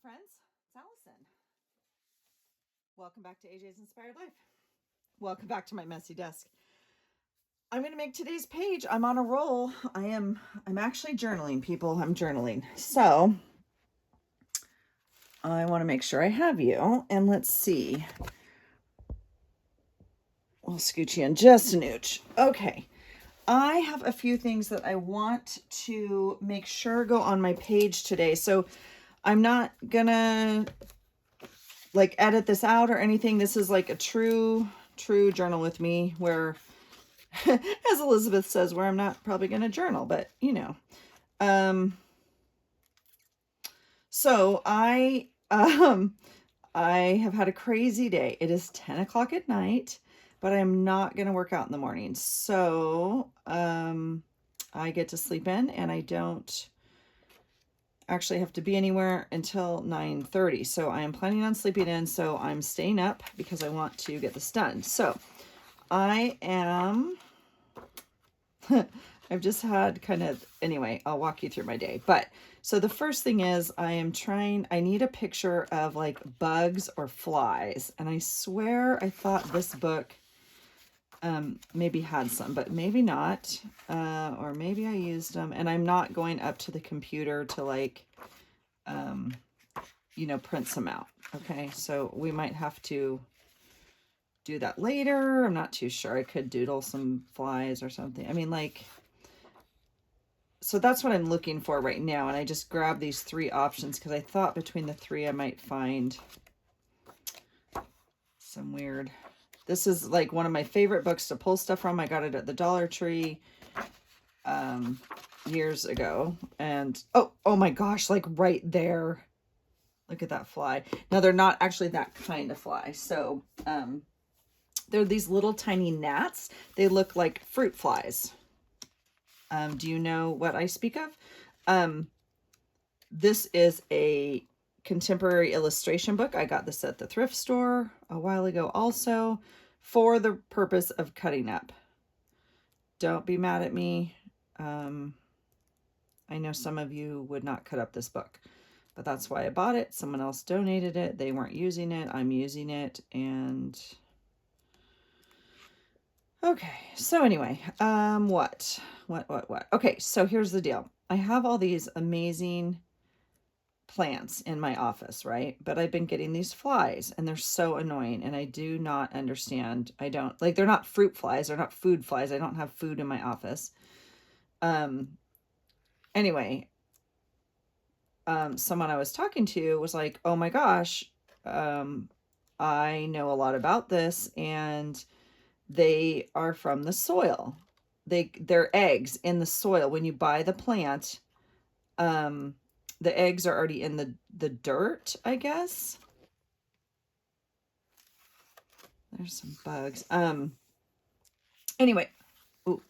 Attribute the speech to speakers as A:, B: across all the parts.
A: friends, it's Allison. Welcome back to AJ's Inspired Life. Welcome back to my messy desk. I'm going to make today's page. I'm on a roll. I'm actually journaling, people. I'm journaling. So I want to make sure I have you. And let's see. We'll scooch you in just an ooch. Okay. I have a few things that I want to make sure go on my page today. So I'm not going to like edit this out or anything. This is like a true journal with me where, as Elizabeth says, where I'm not probably going to journal, but you know. So I have had a crazy day. It is 10 o'clock at night, but I'm not going to work out in the morning. So, I get to sleep in and I don't actually have to be anywhere until 9:30. So I am planning on sleeping in. So I'm staying up because I want to get this done. So I am, I've just had anyway, I'll walk you through my day. But so the first thing is I need a picture of like bugs or flies. And I swear I thought this book maybe had some, but maybe not. Or maybe I used them, and I'm not going up to the computer to like, print some out. Okay. So we might have to do that later. I'm not too sure. I could doodle some flies or something. I mean, like, so that's what I'm looking for right now. And I just grabbed these three options because I thought between the three I might find some weird. This is like one of my favorite books to pull stuff from. I got it at the Dollar Tree years ago. And oh my gosh, like right there. Look at that fly. Now they're not actually that kind of fly. So they're these little tiny gnats. They look like fruit flies. Do you know what I speak of? This is a contemporary illustration book. I got this at the thrift store a while ago also for the purpose of cutting up. Don't be mad at me. I know some of you would not cut up this book, but that's why I bought it. Someone else donated it. They weren't using it. I'm using it. And okay. So anyway, what? Okay. So here's the deal. I have all these amazing plants in my office, right? But I've been getting these flies and they're so annoying and I do not understand. I don't like, they're not fruit flies. They're not food flies. I don't have food in my office. Anyway, someone I was talking to was like, oh my gosh, I know a lot about this and they are from the soil. They're eggs in the soil. When you buy the plant, the eggs are already in the dirt, I guess. There's some bugs. Anyway, ooh,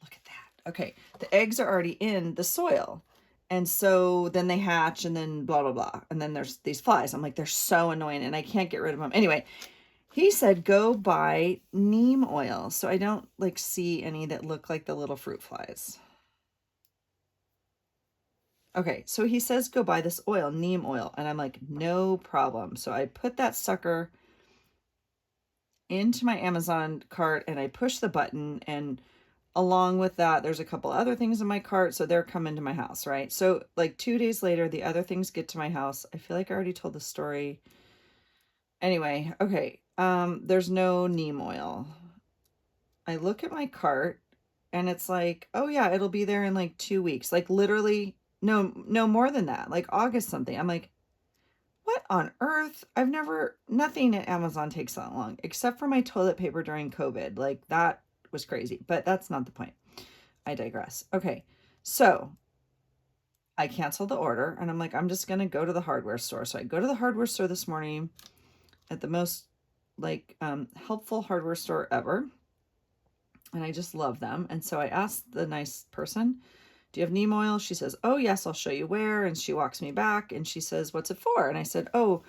A: look at that. Okay, the eggs are already in the soil. And so then they hatch and then blah, blah, blah. And then there's these flies. I'm like, they're so annoying and I can't get rid of them. Anyway, he said, go buy neem oil. So I don't like see any that look like the little fruit flies. Okay, so he says, go buy this oil, neem oil. And I'm like, no problem. So I put that sucker into my Amazon cart and I push the button. And along with that, there's a couple other things in my cart. So they're coming to my house, right? So like 2 days later, the other things get to my house. I feel like I already told the story. Anyway, okay. There's no neem oil. I look at my cart and it's like, oh yeah, it'll be there in like 2 weeks. Like literally, no more than that, like August something. I'm like, what on earth? Nothing at Amazon takes that long, except for my toilet paper during COVID. Like that was crazy, but that's not the point. I digress. Okay. So I canceled the order and I'm like, I'm just going to go to the hardware store. So I go to the hardware store this morning at the most like helpful hardware store ever. And I just love them. And so I asked the nice person, do you have neem oil? She says, oh yes, I'll show you where. And she walks me back and she says, what's it for? And I said, oh,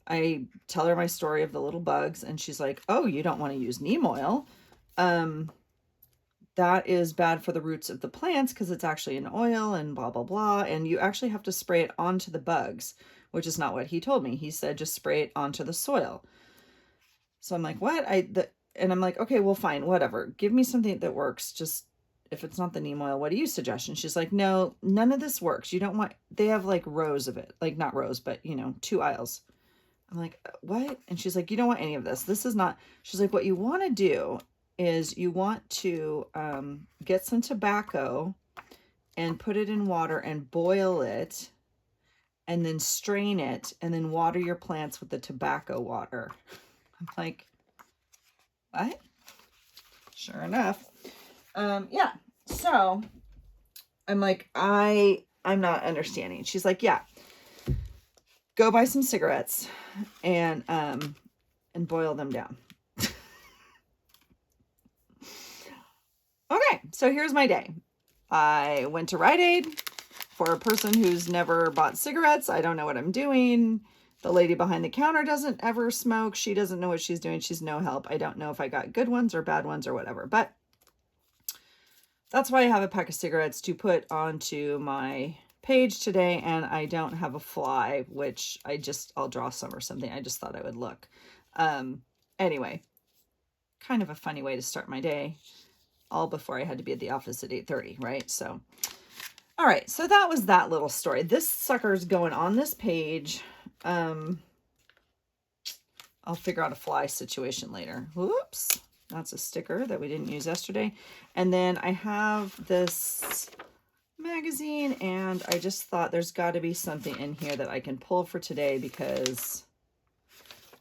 A: I tell her my story of the little bugs. And she's like, oh, you don't want to use neem oil. that is bad for the roots of the plants because it's actually an oil and blah, blah, blah. And you actually have to spray it onto the bugs, which is not what he told me. He said just spray it onto the soil. So I'm like, what? And I'm like, okay, well, fine, whatever. Give me something that works. Just if it's not the neem oil, what do you suggest? And she's like, no, none of this works. You don't want, they have like rows of it, like not rows, but 2 aisles. I'm like, what? And she's like, you don't want any of this. This is not, she's like, what you want to do is you want to get some tobacco and put it in water and boil it and then strain it and then water your plants with the tobacco water. I'm like, what? Sure enough. Yeah. So I'm like, I'm not understanding. She's like, yeah, go buy some cigarettes and boil them down. Okay, so here's my day. I went to Rite Aid. For a person who's never bought cigarettes, I don't know what I'm doing. The lady behind the counter doesn't ever smoke. She doesn't know what she's doing. She's no help. I don't know if I got good ones or bad ones or whatever, but that's why I have a pack of cigarettes to put onto my page today, and I don't have a fly, which I'll draw some or something. I just thought I would look. Anyway, kind of a funny way to start my day, all before I had to be at the office at 8:30, right? So, all right, so that was that little story. This sucker's going on this page. I'll figure out a fly situation later. Whoops. That's a sticker that we didn't use yesterday. And then I have this magazine, and I just thought there's got to be something in here that I can pull for today because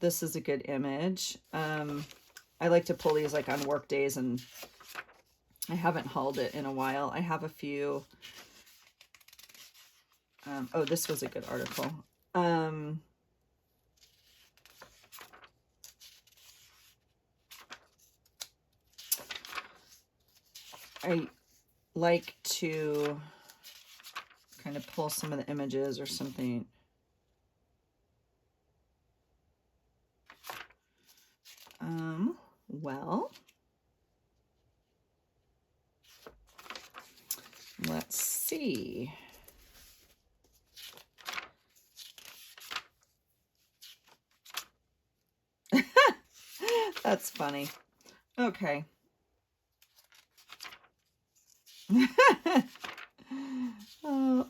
A: this is a good image. I like to pull these like on work days, and I haven't hauled it in a while. I have a few. Oh, this was a good article. I like to kind of pull some of the images or something. Well, let's see. That's funny. Okay.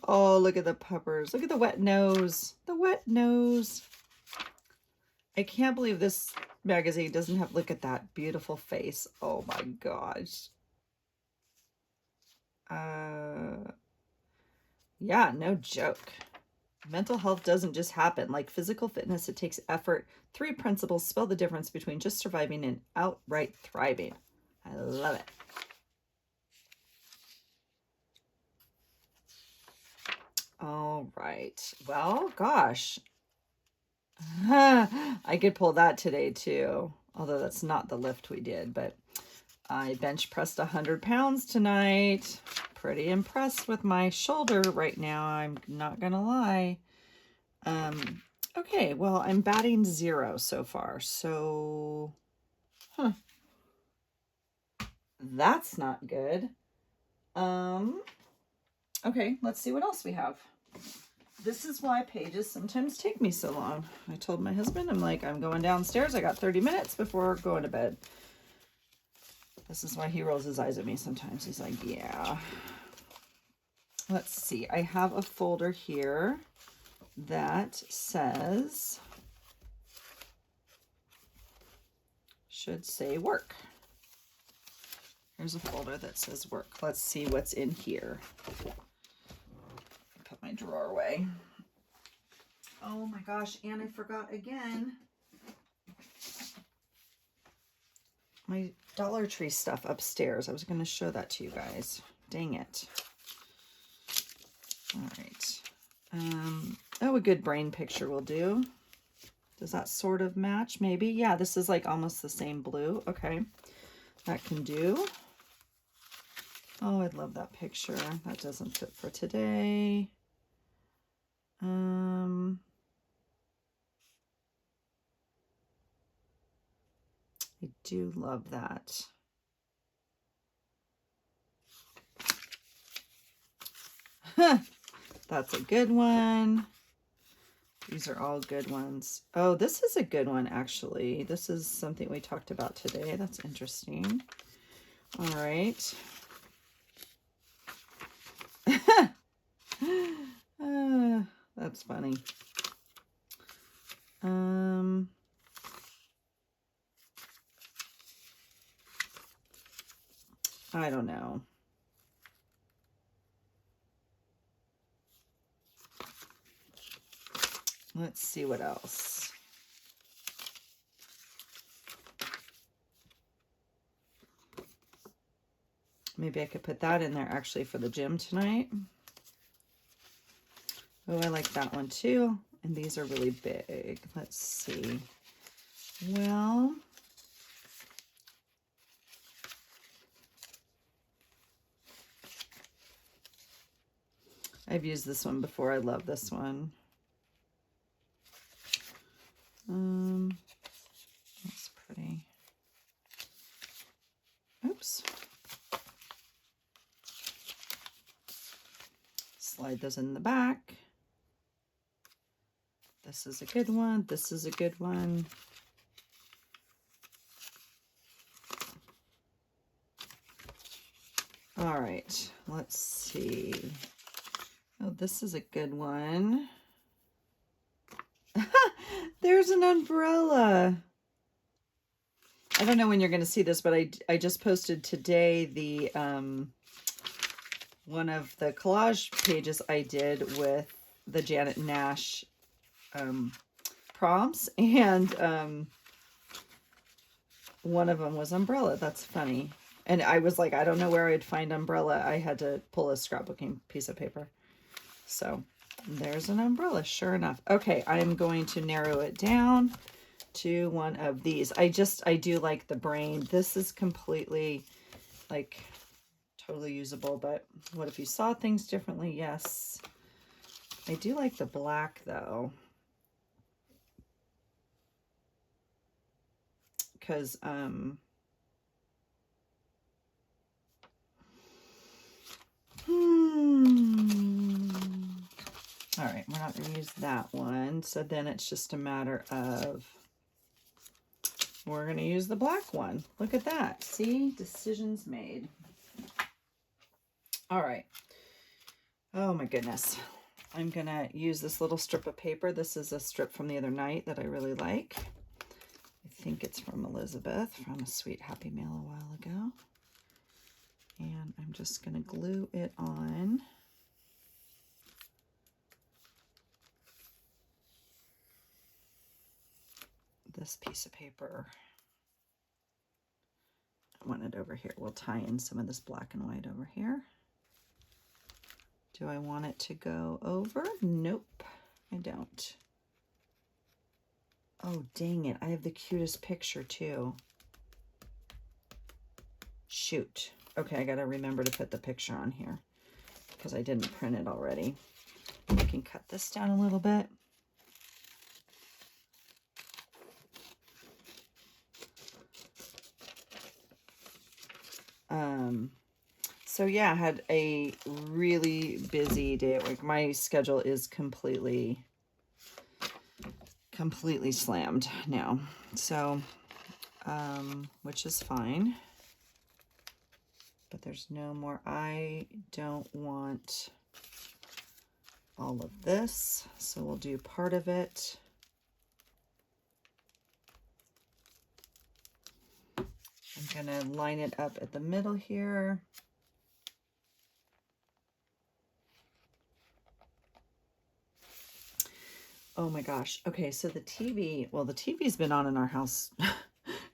A: Oh, look at the puppers. Look at the wet nose. The wet nose. I can't believe this magazine doesn't have, look at that beautiful face. Oh my gosh. Yeah, no joke. Mental health doesn't just happen. Like physical fitness, it takes effort. 3 principles spell the difference between just surviving and outright thriving. I love it. All right. Well, gosh. I could pull that today too. Although that's not the lift we did, but I bench pressed 100 pounds tonight. Pretty impressed with my shoulder right now. I'm not gonna lie. Okay, well, I'm batting 0 so far. So, that's not good. Okay, let's see what else we have. This is why pages sometimes take me so long. I told my husband, I'm like, I'm going downstairs. I got 30 minutes before going to bed. This is why he rolls his eyes at me sometimes. He's like, yeah. Let's see. I have a folder here that says, should say work. Here's a folder that says work. Let's see what's in here. Put my drawer away. Oh my gosh, and I forgot again. My Dollar Tree stuff upstairs. I was going to show that to you guys. Dang it. All right. Oh, a good brain picture will do. Does that sort of match? Maybe. Yeah, this is like almost the same blue. Okay. That can do. Oh, I'd love that picture. That doesn't fit for today. I do love that. That's a good one. These are all good ones. Oh, this is a good one, actually. This is something we talked about today. That's interesting. All right. That's funny. I don't know. Let's see what else. Maybe I could put that in there actually for the gym tonight. Oh, I like that one too. And these are really big. Let's see. Well, I've used this one before. I love this one. That's pretty. Oops. Slide those in the back. This is a good one. This is a good one. All right, let's see. Oh, this is a good one. There's an umbrella. I don't know when you're going to see this, but I just posted today the one of the collage pages I did with the Janet Nash prompts, and one of them was umbrella. That's funny. And I was like, I don't know where I'd find umbrella. I had to pull a scrapbooking piece of paper. So there's an umbrella, sure enough. Okay, I'm going to narrow it down to one of these. I do like the brain. This is completely like totally usable, but what if you saw things differently? Yes. I do like the black though. Because all right, we're not going to use that one. So then it's just a matter of we're going to use the black one. Look at that. See? Decisions made. All right. Oh my goodness. I'm going to use this little strip of paper. This is a strip from the other night that I really like. I think it's from Elizabeth from A Sweet Happy Mail a while ago. And I'm just going to glue it on. This piece of paper. I want it over here. We'll tie in some of this black and white over here. Do I want it to go over? Nope, I don't. Oh, dang it. I have the cutest picture too. Shoot. Okay, I gotta remember to put the picture on here because I didn't print it already. I can cut this down a little bit. So yeah, I had a really busy day at work. My schedule is completely slammed now. So, which is fine, but there's no more. I don't want all of this, so we'll do part of it. I'm gonna line it up at the middle here. Oh my gosh. Okay, so the TV, well, the TV's been on in our house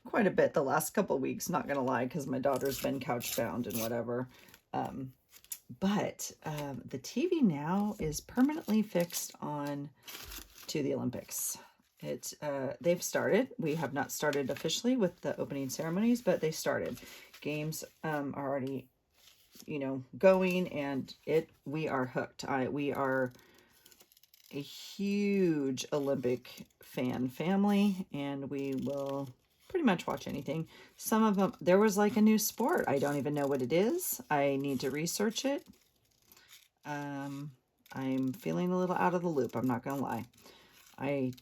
A: quite a bit the last couple of weeks, not gonna lie, because my daughter's been couch bound and whatever. But the TV now is permanently fixed on to the Olympics. They've started. We have not started officially with the opening ceremonies, but they started. Games are already, going, and we are hooked. We are a huge Olympic fan family, and we will pretty much watch anything. Some of them, there was like a new sport. I don't even know what it is. I need to research it. I'm feeling a little out of the loop. I'm not gonna lie. I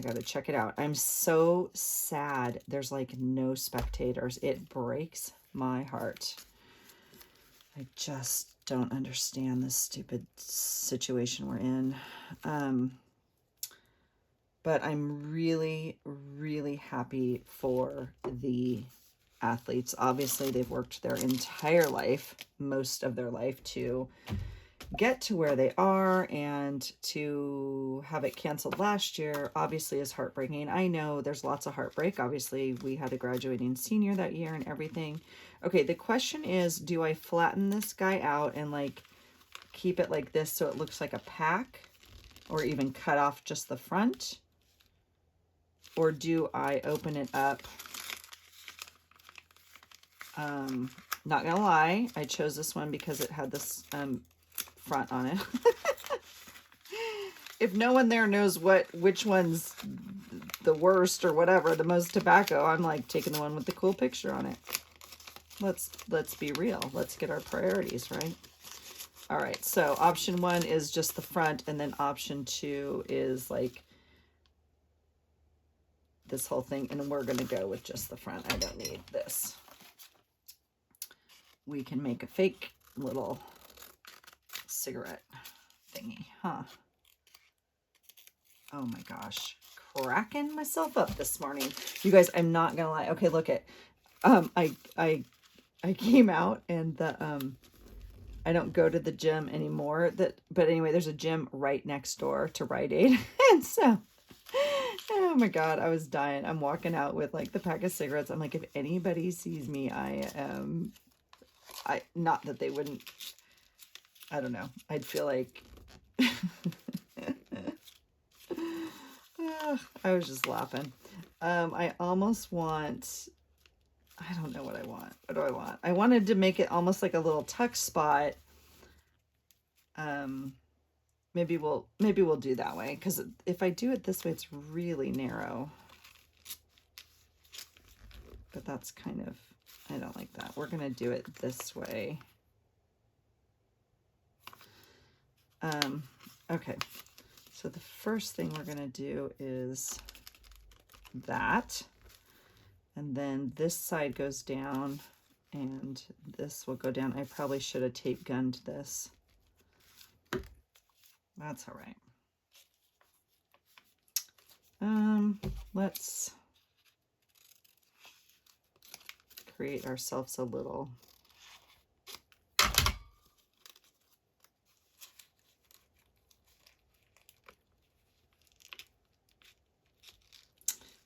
A: gotta check it out. I'm so sad there's like no spectators. It breaks my heart. I just don't understand this stupid situation we're in. But I'm really, really happy for the athletes. Obviously, they've worked their entire life, most of their life, to get to where they are, and to have it canceled last year obviously is heartbreaking. I know there's lots of heartbreak. Obviously, we had a graduating senior that year and everything. Okay, the question is, do I flatten this guy out and like keep it like this so it looks like a pack, or even cut off just the front? Or do I open it up? Not gonna lie, I chose this one because it had this front on it. If no one there knows which one's the worst or whatever, the most tobacco, I'm like taking the one with the cool picture on it. Let's be real. Let's get our priorities right. All right, so option 1 is just the front, and then option 2 is like this whole thing, and we're gonna go with just the front. I don't need this. We can make a fake little cigarette thingy, huh? Oh my gosh, cracking myself up this morning. You guys, I'm not gonna lie. Okay, look at, I came out, and the, I don't go to the gym anymore, but anyway, there's a gym right next door to Rite Aid. And so, oh my God, I was dying. I'm walking out with like the pack of cigarettes. I'm like, if anybody sees me, not that they wouldn't, I don't know. I'd feel like, I was just laughing. I almost want, I don't know what I want. What do I want? I wanted to make it almost like a little tuck spot. Maybe we'll do that way, because if I do it this way, it's really narrow. But that's kind of, I don't like that. We're gonna do it this way. Okay, so the first thing we're gonna do is that, and then this side goes down, and this will go down. I probably should have tape gunned this. That's all right. Let's create ourselves a little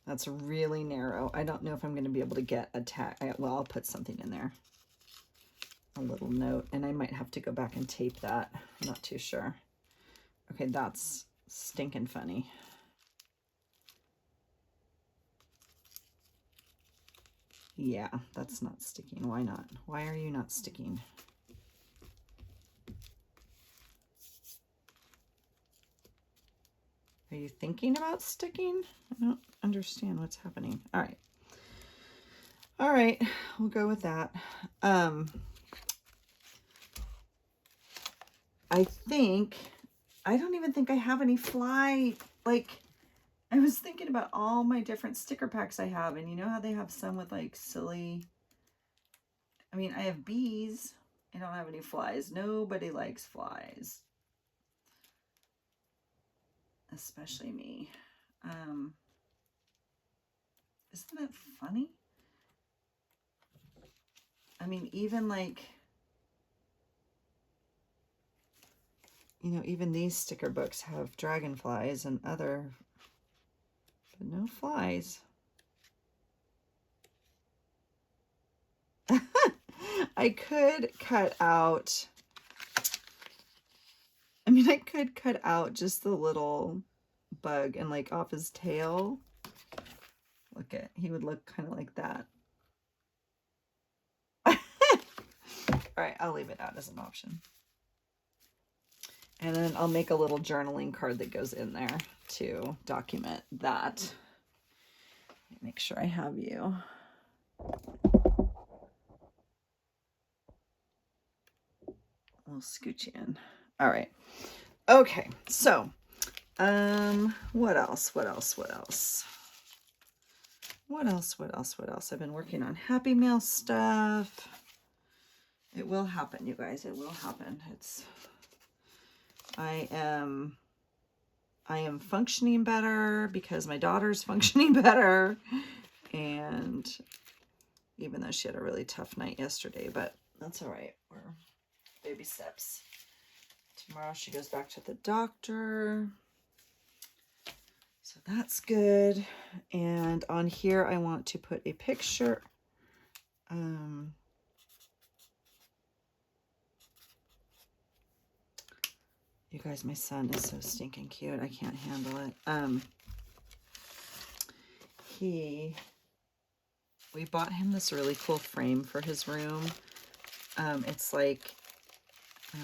A: that's really narrow. I don't know if I'm going to be able to get a tag. Well, I'll put something in there, a little note, and I might have to go back and tape that. I'm not too sure. Okay, that's stinking funny. Yeah, that's not sticking. Why not? Why are you not sticking? Are you thinking about sticking? I don't understand what's happening. All right. All right, we'll go with that. I don't even think I have any fly. Like, I was thinking about all my different sticker packs I have, and you know how they have some with like silly, I mean, I have bees. I don't have any flies. Nobody likes flies, especially me. Isn't that funny? I mean, even like, you know, even these sticker books have dragonflies and other, but no flies. I could cut out, I mean, I could cut out just the little bug and like off his tail. Look at, he would look kind of like that. All right, I'll leave it out as an option. And then I'll make a little journaling card that goes in there to document that. Make sure I have you. We'll scoot you in. All right. Okay. So, what else? What else? What else? What else? What else? What else? I've been working on Happy Mail stuff. It will happen, you guys. It will happen. I am functioning better because my daughter's functioning better. And even though she had a really tough night yesterday, but that's all right. We're baby steps. Tomorrow she goes back to the doctor. So that's good. And on here, I want to put a picture. You guys, my son is so stinking cute. I can't handle it. We bought him this really cool frame for his room. It's like, I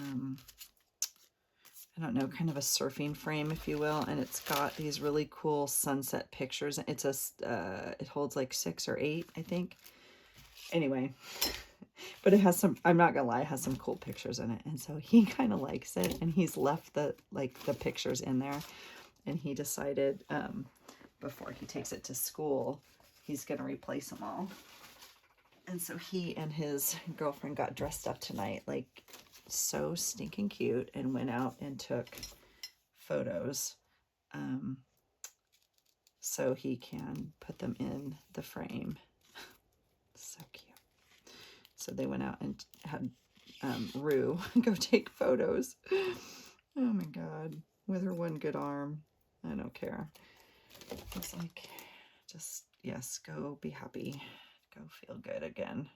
A: don't know, kind of a surfing frame, if you will. And it's got these really cool sunset pictures. It's it holds like 6 or 8, I think. Anyway, but it has some, I'm not gonna lie, it has some cool pictures in it. And so he kind of likes it, and he's left the pictures in there. And he decided, before he takes it to school, he's gonna replace them all. And so he and his girlfriend got dressed up tonight, like so stinking cute, and went out and took photos, so he can put them in the frame. So cute. So they went out and had Rue go take photos. Oh my God, with her one good arm. I don't care. It's like, just, yes, go be happy. Go feel good again.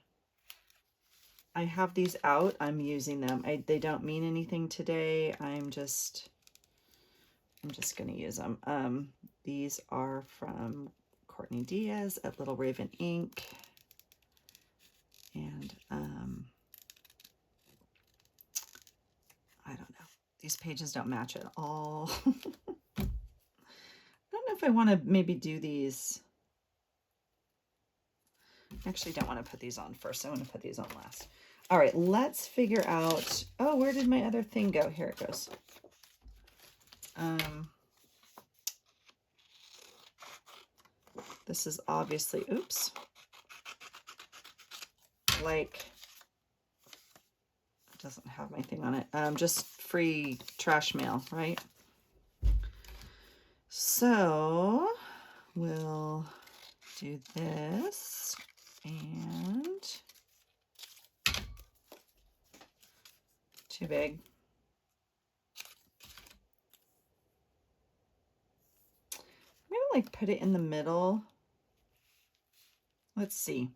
A: I have these out. I'm using them. They don't mean anything today. I'm just going to use them. These are from Courtney Diaz at Little Raven Ink. And I don't know. These pages don't match at all. I don't know if I want to maybe do these. I actually don't want to put these on first. I want to put these on last. All right, let's figure out, oh, where did my other thing go? Here it goes. This is obviously, oops, like, it doesn't have my thing on it. Just free trash mail, right? So we'll do this, and too big. I'm gonna like put it in the middle. Let's see.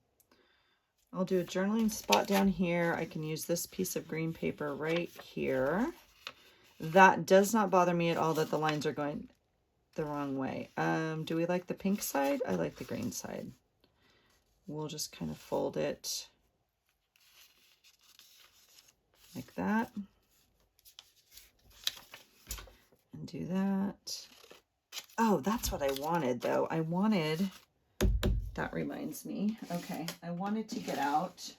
A: I'll do a journaling spot down here. I can use this piece of green paper right here. That does not bother me at all that the lines are going the wrong way. Do we like the pink side? I like the green side. We'll just kind of fold it like that. And do that. Oh, that's what I wanted though. I wanted, that reminds me. Okay, I wanted to get out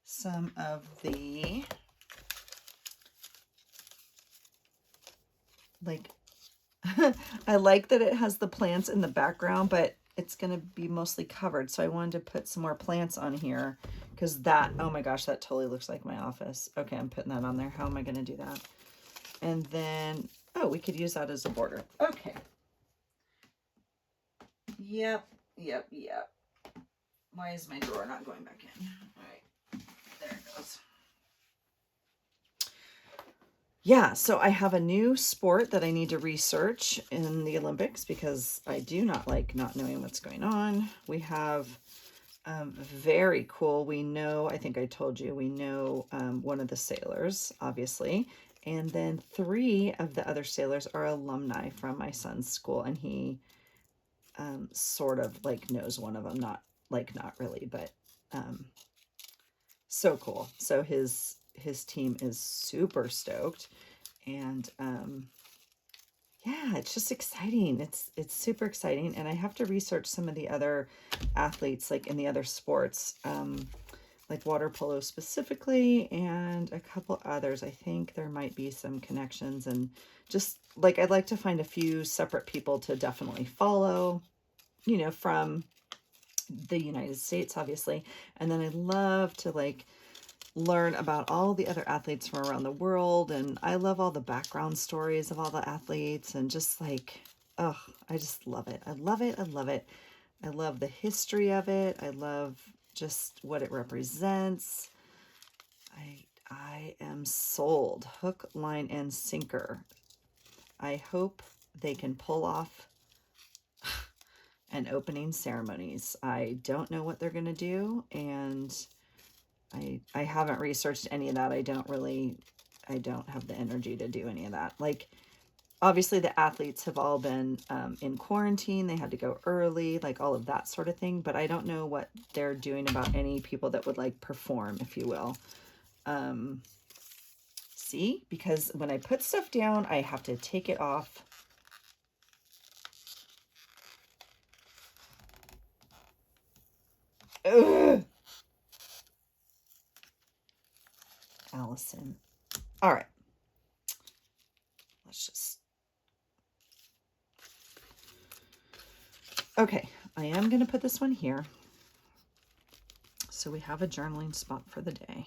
A: some of the, like, I like that it has the plants in the background, but it's going to be mostly covered. So I wanted to put some more plants on here because that, oh my gosh, that totally looks like my office. Okay, I'm putting that on there. How am I going to do that? And then, oh, we could use that as a border. Okay. Yep. Why is my drawer not going back in? All right, there it goes. Yeah, so I have a new sport that I need to research in the Olympics because I do not like not knowing what's going on. We have very cool. We know, I think I told you, we know one of the sailors, obviously. And then 3 of the other sailors are alumni from my son's school. And he sort of like knows one of them, not really, but so cool. So his team is super stoked. And yeah, it's just exciting. It's super exciting. And I have to research some of the other athletes, like in the other sports. like water polo specifically, and a couple others. I think there might be some connections, and just like I'd like to find a few separate people to definitely follow, you know, from the United States, obviously. And then I'd love to like learn about all the other athletes from around the world. And I love all the background stories of all the athletes, and just like, oh, I just love it. I love it. I love it. I love the history of it. I love just what it represents. I am sold, hook, line, and sinker. I hope they can pull off an opening ceremonies. I don't know what they're going to do, and I haven't researched any of that. I don't have the energy to do any of that. Like, obviously the athletes have all been in quarantine. They had to go early, like all of that sort of thing. But I don't know what they're doing about any people that would like perform, if you will. See, because when I put stuff down, I have to take it off. Ugh. Allison. All right. Let's just... Okay, I am going to put this one here. So we have a journaling spot for the day.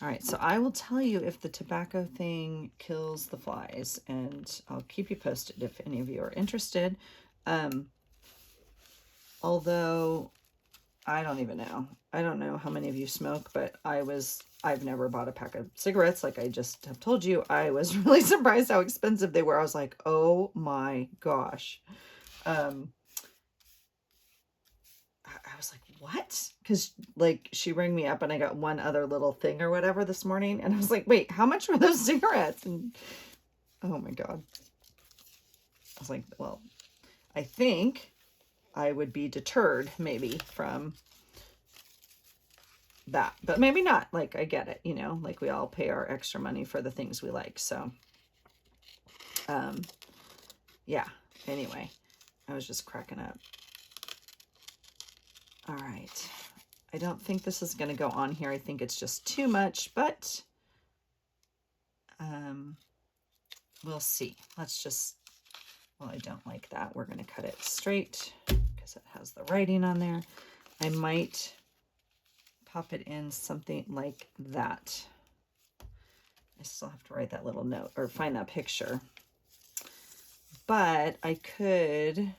A: All right, so I will tell you if the tobacco thing kills the flies, and I'll keep you posted if any of you are interested. Although I don't even know. I don't know how many of you smoke, but I've never bought a pack of cigarettes. Like I just have told you, I was really surprised how expensive they were. I was like, oh my gosh. I was like, what? Because like she rang me up and I got one other little thing or whatever this morning. And I was like, wait, how much were those cigarettes? And oh my God. I was like, well, I think I would be deterred maybe from that, but maybe not. Like, I get it, you know, like we all pay our extra money for the things we like. So, yeah, anyway, I was just cracking up. All right. I don't think this is going to go on here. I think it's just too much, but we'll see. Let's just, well, I don't like that. We're going to cut it straight because it has the writing on there. I might pop it in something like that. I still have to write that little note or find that picture. But I could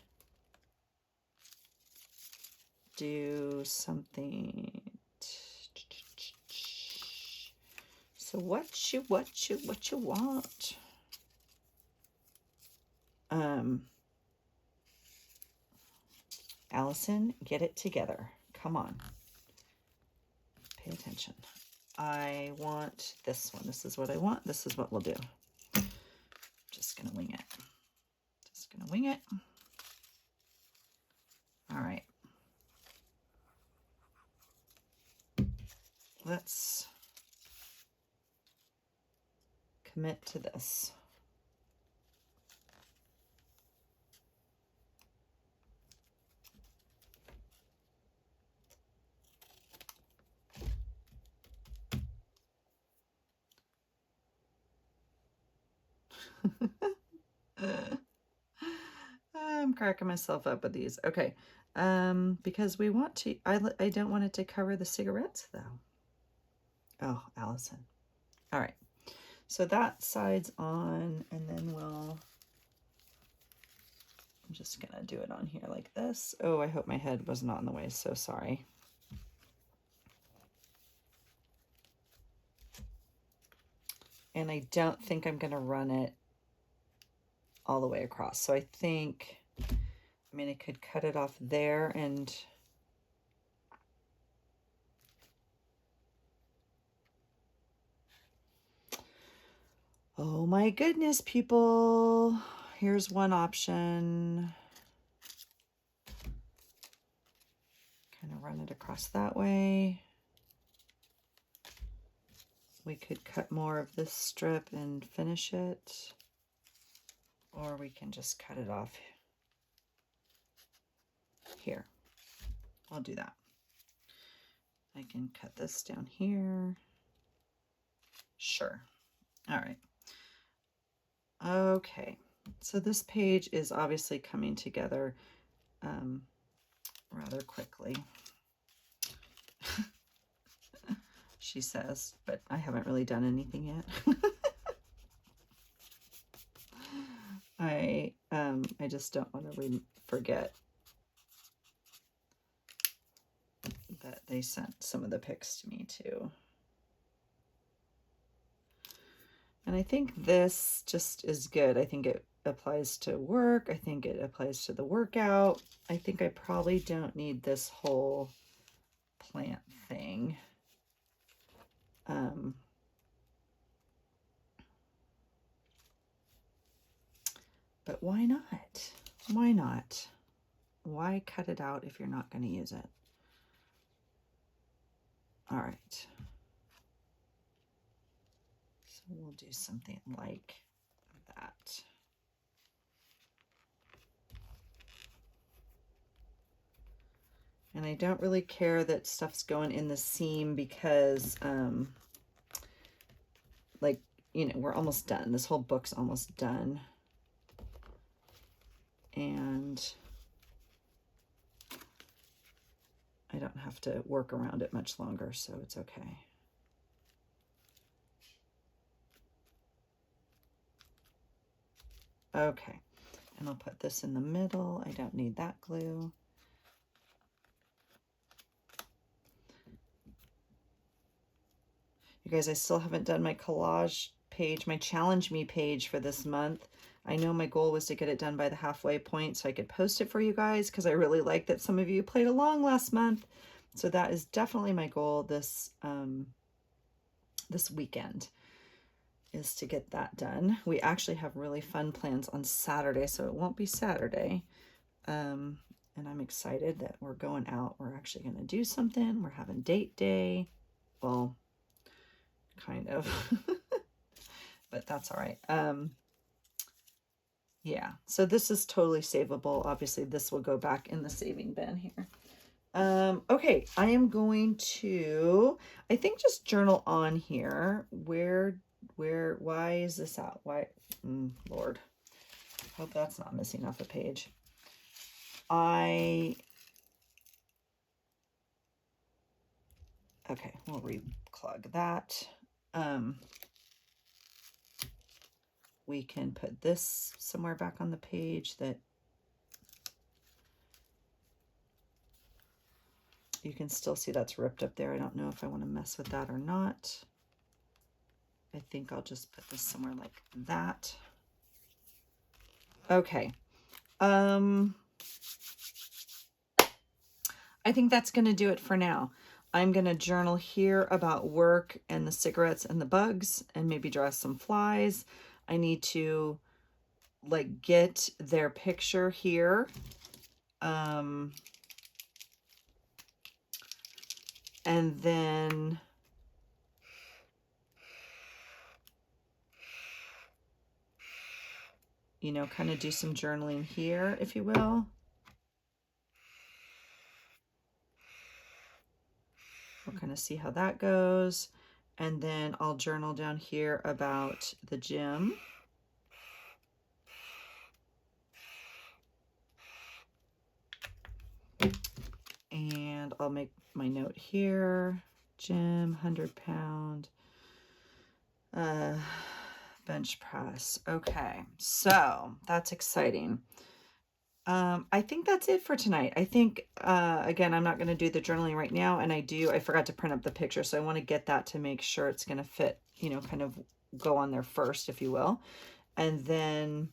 A: do something. So what you want? Allison, get it together. Come on. Pay attention. I want this one. This is what I want. This is what we'll do. Just gonna wing it. Just gonna wing it. All right. Let's commit to this. I'm cracking myself up with these. Okay. Because we want to, I don't want it to cover the cigarettes though. Oh, Allison. All right. So that side's on, and then I'm just gonna do it on here like this. Oh, I hope my head was not in the way. So sorry. And I don't think I'm gonna run it all the way across. So I think, I mean, I could cut it off there and oh my goodness, people. Here's one option. Kind of run it across that way. We could cut more of this strip and finish it. Or we can just cut it off here. I'll do that. I can cut this down here. Sure. All right. Okay. So this page is obviously coming together rather quickly. She says, but I haven't really done anything yet. I just don't want to forget that they sent some of the pics to me too. And I think this just is good. I think it applies to work. I think it applies to the workout. I think I probably don't need this whole plant thing. But why not? Why not? Why cut it out if you're not going to use it? All right. So we'll do something like that. And I don't really care that stuff's going in the seam because, like, you know, we're almost done. This whole book's almost done. And I don't have to work around it much longer, so it's okay. Okay, and I'll put this in the middle. I don't need that glue. You guys, I still haven't done my collage page, my challenge me page for this month. I know my goal was to get it done by the halfway point so I could post it for you guys because I really like that some of you played along last month. So that is definitely my goal this this weekend, is to get that done. We actually have really fun plans on Saturday, so it won't be Saturday. And I'm excited that we're going out. We're actually going to do something. We're having date day. Well, kind of. But that's all right. Yeah, so this is totally savable. Obviously, this will go back in the saving bin here. Okay, I am going to, I think, just journal on here. Why is this out? Why, Lord, hope that's not missing off a page. Okay, we'll reclog that. We can put this somewhere back on the page that you can still see that's ripped up there. I don't know if I want to mess with that or not. I think I'll just put this somewhere like that. Okay. I think that's going to do it for now. I'm going to journal here about work and the cigarettes and the bugs and maybe draw some flies. I need to like get their picture here. And then you know, kind of do some journaling here, if you will. We'll kind of see how that goes. And then I'll journal down here about the gym. And I'll make my note here, gym, 100-pound bench press. Okay, so that's exciting. I think that's it for tonight. I think, again, I'm not going to do the journaling right now, and I forgot to print up the picture, so I want to get that to make sure it's going to fit, you know, kind of go on there first, if you will. And then,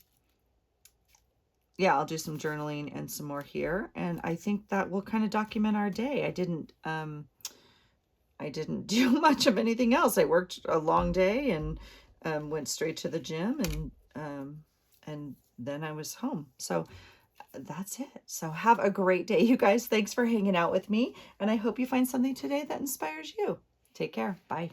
A: yeah, I'll do some journaling and some more here, and I think that will kind of document our day. I didn't do much of anything else. I worked a long day and went straight to the gym, and then I was home. So that's it. So have a great day, you guys. Thanks for hanging out with me, and I hope you find something today that inspires you. Take care. Bye.